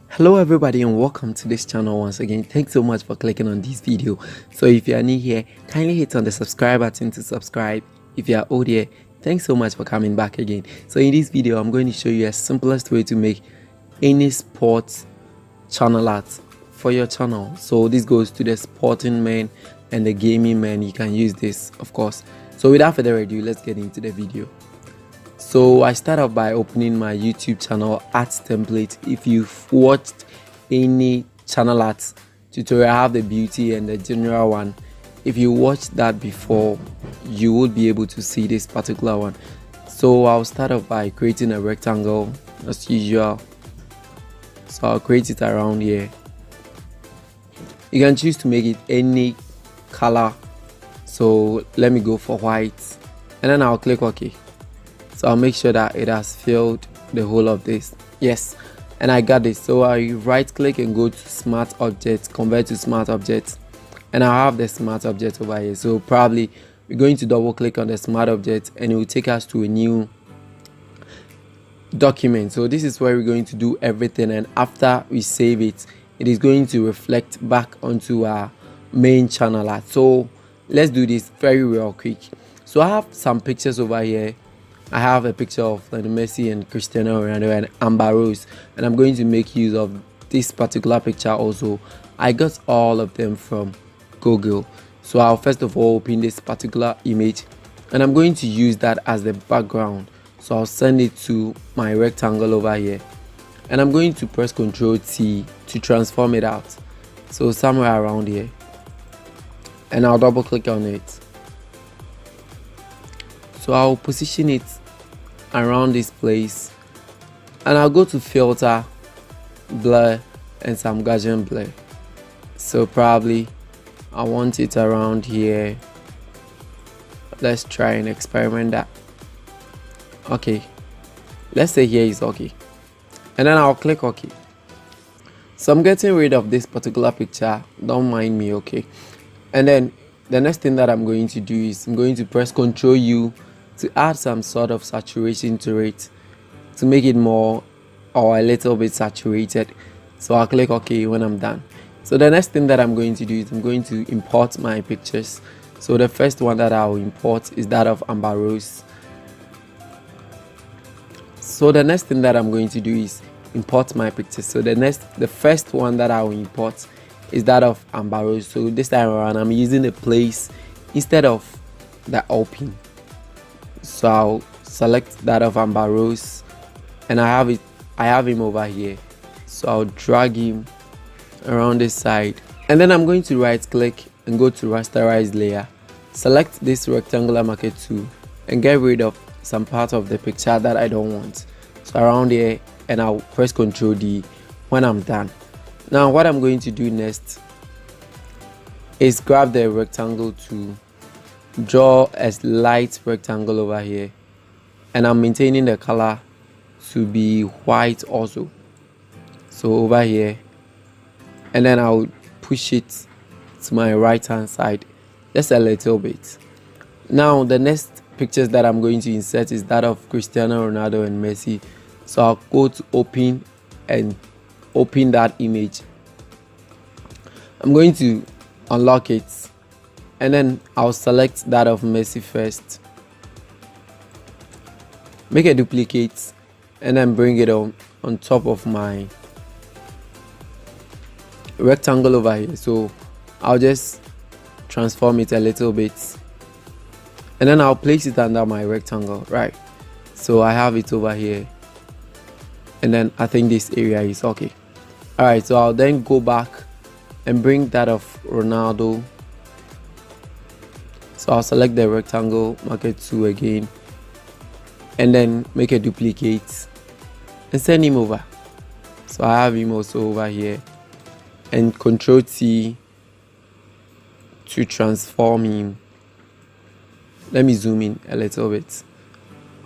Hello everybody and welcome to this channel once again. Thanks so much for clicking on this video. So if you are new here, kindly hit on the subscribe button to subscribe. If you are old here, thanks so much for coming back again. So in this video, I'm going to show you the simplest way to make any sports channel art for your channel. So this goes to the sporting men and the gaming men. You can use this, of course. So without further ado, let's get into the video. So I start off by opening my YouTube channel art template. If you've watched any channel art tutorial, I have the beauty and the general one. If you watched that before, you would be able to see this particular one. So I'll start off by creating a rectangle as usual. So I'll create it around here. You can choose to make it any color. So let me go for white and then I'll click OK. So I'll make sure that it has filled the whole of this. Yes, and I got this. So I right click and go to smart objects, convert to smart objects, and I have the smart object over here. So probably we're going to double click on the smart object and it will take us to a new document. So this is where we're going to do everything, and after we save it, it is going to reflect back onto our main channel art. So let's do this very real quick. So I have some pictures over here. I have a picture of Messi and Cristiano Ronaldo and Amber Rose, and I'm going to make use of this particular picture also. I got all of them from Google. So I'll first of all open this particular image and I'm going to use that as the background. So I'll send it to my rectangle over here and I'm going to press Ctrl T to transform it out. So somewhere around here, and I'll double click on it. So I'll position it around this place and I'll go to filter, blur and some Gaussian blur. So probably I want it around here. Let's try and experiment that. Okay, let's say here is okay, and then I'll click OK. So I'm getting rid of this particular picture, don't mind me, okay? And then the next thing that I'm going to do is I'm going to press Ctrl U to add some sort of saturation to it to make it more or a little bit saturated. So I'll click OK when I'm done. So the next thing that I'm going to do is I'm going to import my pictures. So the first one that I'll import is that of Amber Rose. So the next thing that I'm going to do is import my pictures. So the first one that I will import is that of Amber Rose. So this time around I'm using the place instead of the open. So I'll select that of Amber Rose and I have him over here. So I'll drag him around this side and then I'm going to right click and go to rasterize layer, select this rectangular marker tool and get rid of some part of the picture that I don't want. So around here, and I'll press Ctrl D when I'm done. Now what I'm going to do next is grab the rectangle tool, draw a light rectangle over here, and I'm maintaining the color to be white also. So over here, and then I'll push it to my right hand side just a little bit. Now the next pictures that I'm going to insert is that of Cristiano Ronaldo and Messi. So I'll go to open and open that image. I'm going to unlock it and then I'll select that of Messi first, make a duplicate and then bring it on top of my rectangle over here. So I'll just transform it a little bit and then I'll place it under my rectangle, right? So I have it over here and then I think this area is okay. All right, so I'll then go back and bring that of Ronaldo. So I'll select the rectangle, marker 2 again and then make a duplicate and send him over. So I have him also over here and Ctrl T to transform him. Let me zoom in a little bit.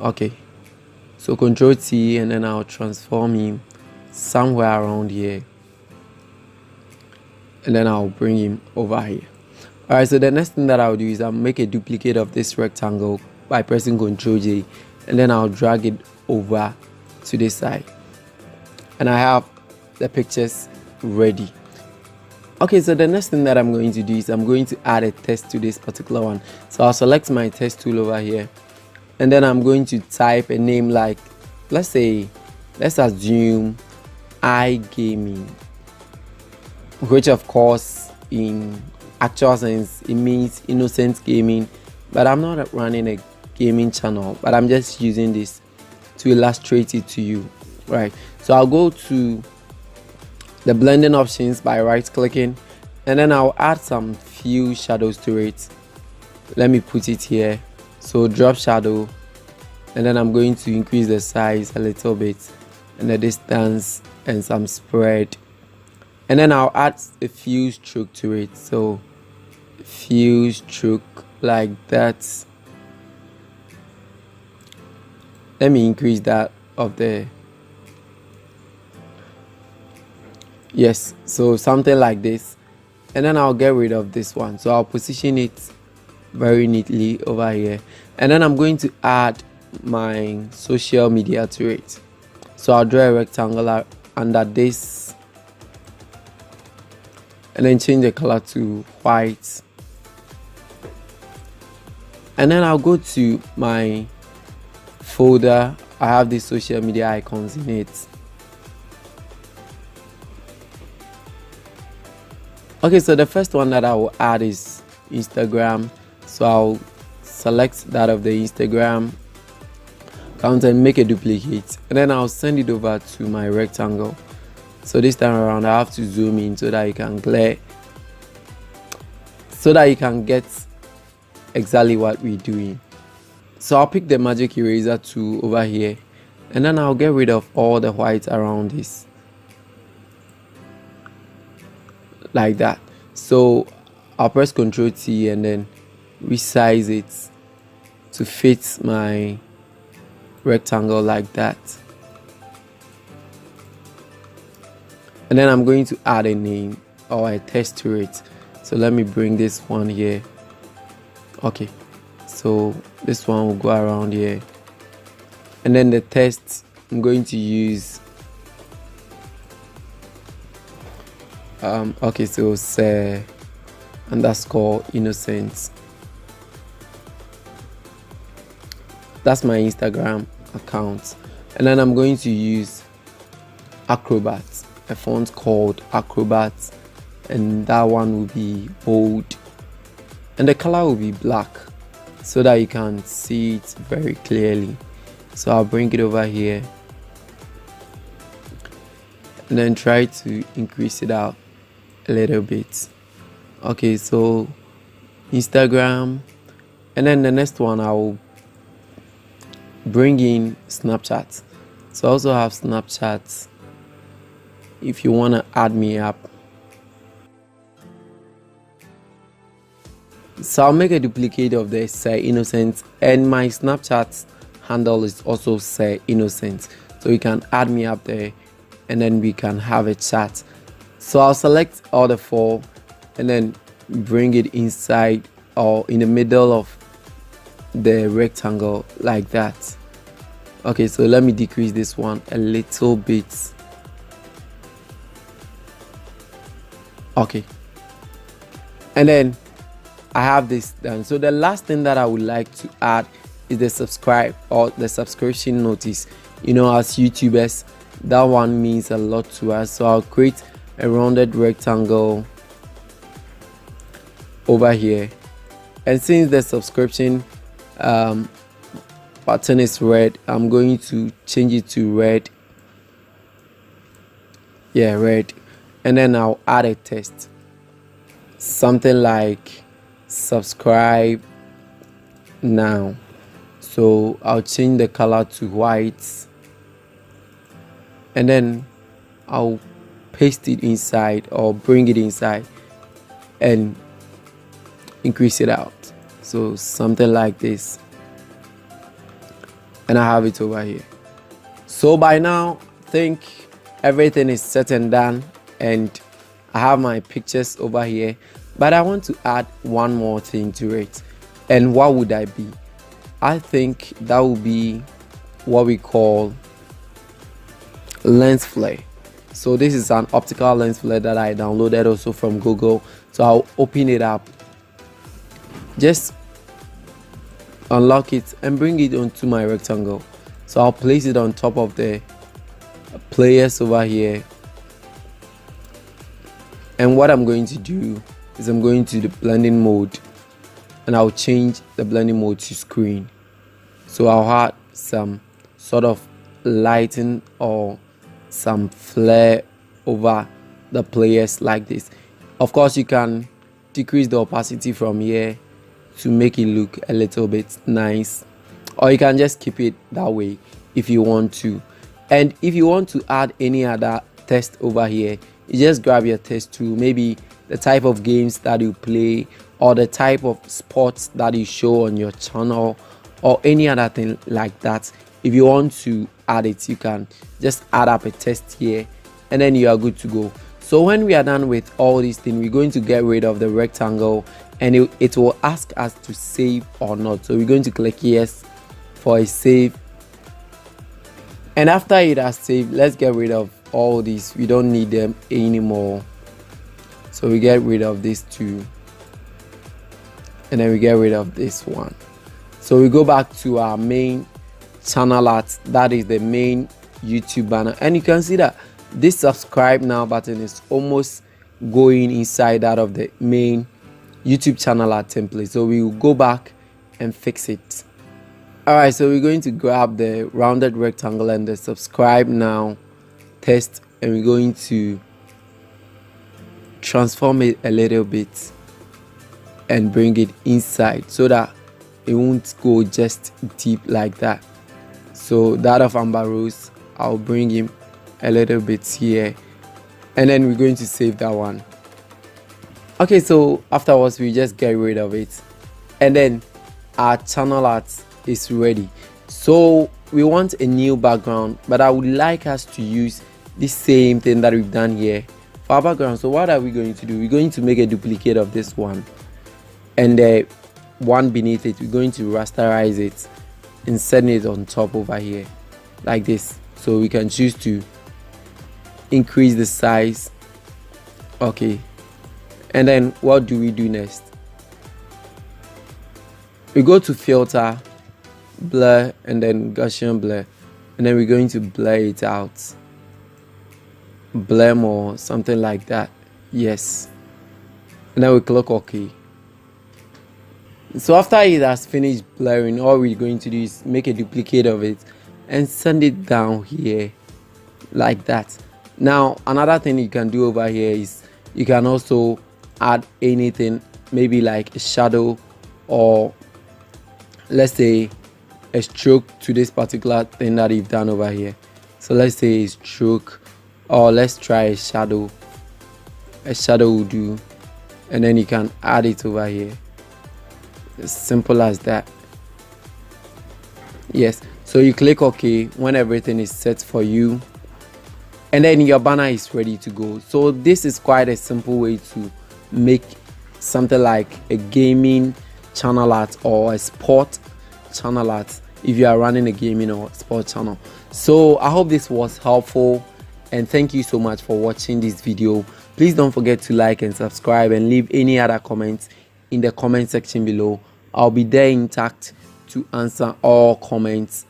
Okay, so Ctrl T and then I'll transform him somewhere around here and then I'll bring him over here. Alright, so the next thing that I'll do is I'll make a duplicate of this rectangle by pressing Ctrl J, and then I'll drag it over to this side, and I have the pictures ready. Okay, so the next thing that I'm going to do is I'm going to add a text to this particular one. So I'll select my text tool over here, and then I'm going to type a name like, let's assume iGaming, which of course in actual sense it means innocent gaming, but I'm not running a gaming channel, but I'm just using this to illustrate it to you, right? So I'll go to the blending options by right clicking, and then I'll add some few shadows to it. Let me put it here. So drop shadow, and then I'm going to increase the size a little bit and the distance and some spread, and then I'll add a few stroke to it. So a few stroke like that. Let me increase that of the, yes, so something like this, and then I'll get rid of this one. So I'll position it very neatly over here, and then I'm going to add my social media to it. So I'll draw a rectangle under this, and then change the color to white, and then I'll go to my folder. I have these social media icons in it. Okay, so the first one that I will add is Instagram. So I'll select that of the Instagram account and make a duplicate, and then I'll send it over to my rectangle. So this time around I have to zoom in so that you can get exactly what we're doing. So I'll pick the magic eraser tool over here, and then I'll get rid of all the white around this, like that. So I'll press Ctrl T and then resize it to fit my rectangle like that, and then I'm going to add a name or a text to it. So let me bring this one here. Okay, so this one will go around here, and then the text I'm going to use okay, so say underscore innocent. That's my Instagram account, and then I'm going to use Acrobat, a font called Acrobat, and that one will be bold, and the color will be black so that you can see it very clearly. So I'll bring it over here and then try to increase it out a little bit. Okay, so Instagram, and then the next one I'll bring in Snapchat. So I also have Snapchat if you want to add me up. So I'll make a duplicate of the Say Innocent, and my Snapchat handle is also Say Innocent, so you can add me up there and then we can have a chat. So I'll select all the four and then bring it inside or in the middle of the rectangle like that. Okay, so let me decrease this one a little bit. Okay, and then I have this done. So the last thing that I would like to add is the subscribe or the subscription notice. You know, as YouTubers, that one means a lot to us. So I'll create a rounded rectangle over here, and since the subscription button is red, I'm going to change it to red. Yeah, red, and then I'll add a text, something like subscribe now. So I'll change the color to white, and then I'll paste it inside or bring it inside and increase it out. So something like this, and I have it over here. So by now I think everything is set and done, and I have my pictures over here, but I want to add one more thing to it. And what would I be? I think that will be what we call lens flare. So this is an optical lens flare that I downloaded also from Google. So I'll open it up, just unlock it and bring it onto my rectangle. So I'll place it on top of the players over here, and what I'm going to do is I'm going to the blending mode, and I'll change the blending mode to screen. So I'll add some sort of lighting or some flare over the players like this. Of course, you can decrease the opacity from here to make it look a little bit nice, or you can just keep it that way if you want to. And if you want to add any other text over here, you just grab your text tool, maybe the type of games that you play or the type of sports that you show on your channel or any other thing like that. If you want to add it, you can just add up a text here and then you are good to go. So when we are done with all these things, we're going to get rid of the rectangle, and it will ask us to save or not. So we're going to click yes for a save, and after it has saved, let's get rid of all these. We don't need them anymore, so we get rid of these two, and then we get rid of this one. So we go back to our main channel art, that is the main YouTube banner, and you can see that this subscribe now button is almost going inside that of the main YouTube channel art template. So we will go back and fix it. Alright, so we're going to grab the rounded rectangle and the subscribe now text, and we're going to transform it a little bit and bring it inside so that it won't go just deep like that. So that of Amber Rose, I'll bring him a little bit here, and then we're going to save that one. Okay, so afterwards we just get rid of it, and then our channel art is ready. So we want a new background, but I would like us to use the same thing that we've done here for our background. So what are we going to do? We're going to make a duplicate of this one, and the one beneath it we're going to rasterize it and set it on top over here like this. So we can choose to increase the size. Okay, and then what do we do next? We go to filter, blur, and then Gaussian blur, and then we're going to blur it out, blur more, something like that. Yes, and then we click OK. So after it has finished blurring, all we're going to do is make a duplicate of it and send it down here like that. Now another thing you can do over here is you can also add anything, maybe like a shadow, or let's say a stroke to this particular thing that you've done over here. So let's say a stroke, or let's try a shadow. A shadow will do, and then you can add it over here. As simple as that. Yes, so you click OK when everything is set for you, and then your banner is ready to go. So this is quite a simple way to make something like a gaming channel art or a sport channel art if you are running a gaming or sport channel. So I hope this was helpful, and thank you so much for watching this video. Please don't forget to like and subscribe, and leave any other comments in the comment section below. I'll be there intact to answer all comments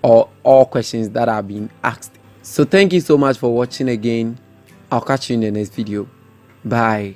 or all questions that are being asked. So thank you so much for watching again. I'll catch you in the next video. Bye.